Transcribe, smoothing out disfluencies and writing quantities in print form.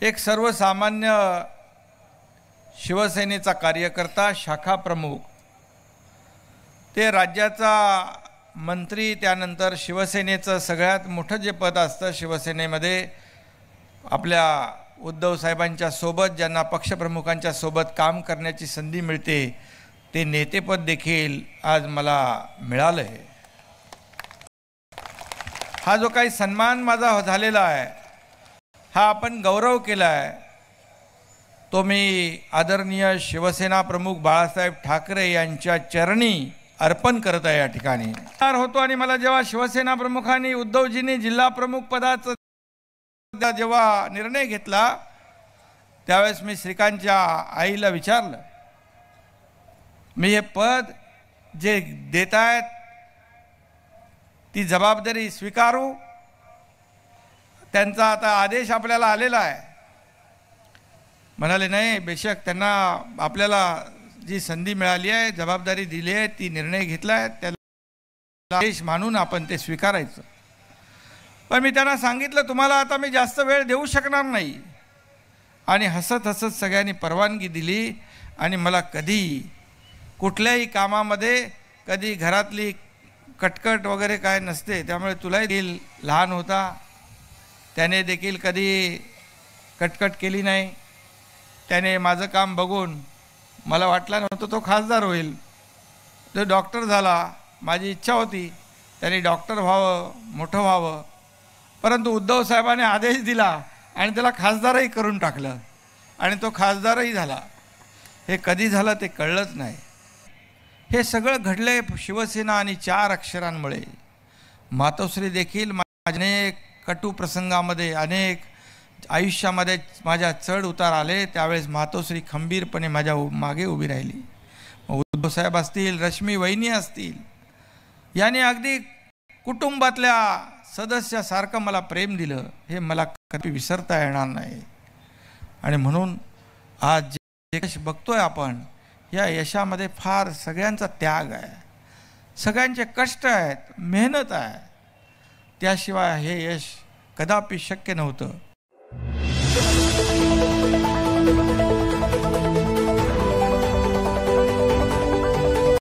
एक सर्वसामान्य शिवसेनेचा कार्यकर्ता, शाखा प्रमुख, ते राज्याचा मंत्री, त्यानंतर शिवसेनेचं सगळ्यात मोठं जे पद असतं शिवसेनेमध्ये, आपल्या उद्धव साहेबांच्या सोबत ज्यांना पक्षप्रमुखांच्या सोबत काम करण्याची संधी मिळते, ते नेतेपद देखील आज मला मिळालं आहे. हा जो काही सन्मान माझा झालेला आहे, हा आपण गौरव केला आहे, तो मी आदरणीय शिवसेना प्रमुख बाळासाहेब ठाकरे यांच्या चरणी अर्पण करत आहे. या ठिकाणी होतो आणि मला जेव्हा शिवसेना प्रमुखांनी, उद्धवजींनी जिल्हा प्रमुख पदाचा जेव्हा निर्णय घेतला, त्यावेळेस मी श्रीकांतच्या आईला विचारलं, मी हे पद जे देत आहेत ती जबाबदारी स्वीकारू? त्यांचा आता आदेश आपल्याला आलेला आहे. म्हणाले नाही, बेशक त्यांना आपल्याला जी संधी मिळाली आहे, जबाबदारी दिली आहे, ती निर्णय घेतला आहे, त्याला आदेश मानून आपण ते स्वीकारायचं. पण मी त्यांना सांगितलं, तुम्हाला आता मी जास्त वेळ देऊ शकणार नाही. आणि हसत हसत सगळ्यांनी परवानगी दिली. आणि मला कधी कुठल्याही कामामध्ये कधी घरातली कटकट वगैरे काय नसते, त्यामुळे तुलाही देखील लहान होता, त्याने देखील कधी कटकट केली नाही. त्याने माझं काम बघून मला वाटलं नव्हतं तो खासदार होईल. तो डॉक्टर झाला, माझी इच्छा होती त्याने डॉक्टर व्हावं, मोठं व्हावं, परंतु उद्धव साहेबांनी आदेश दिला आणि त्याला खासदारही करून टाकलं आणि तो खासदारही झाला. हे कधी झालं ते कळलंच नाही. हे सगळं घडले शिवसेना आणि 4 अक्षरांमुळे. मातोश्री देखील अनेक कटू प्रसंगामध्ये, अनेक आयुष्यामध्ये माझ्या चढ उतार आले, त्यावेळेस मातोश्री खंबीरपणे माझ्या मागे उभी राहिली. उद्धव साहेब असतील, रश्मी वहिनी असतील, याने अगदी कुटुंबातल्या सदस्यासारखं मला प्रेम दिलं. हे मला कधी विसरता येणार नाही. आणि म्हणून आज जे यश बघतोय आपण, या यशामध्ये फार सगळ्यांचा त्याग आहे, सगळ्यांचे कष्ट आहेत, मेहनत आहे. त्याशिवाय हे यश कदापि शक्य नव्हतं.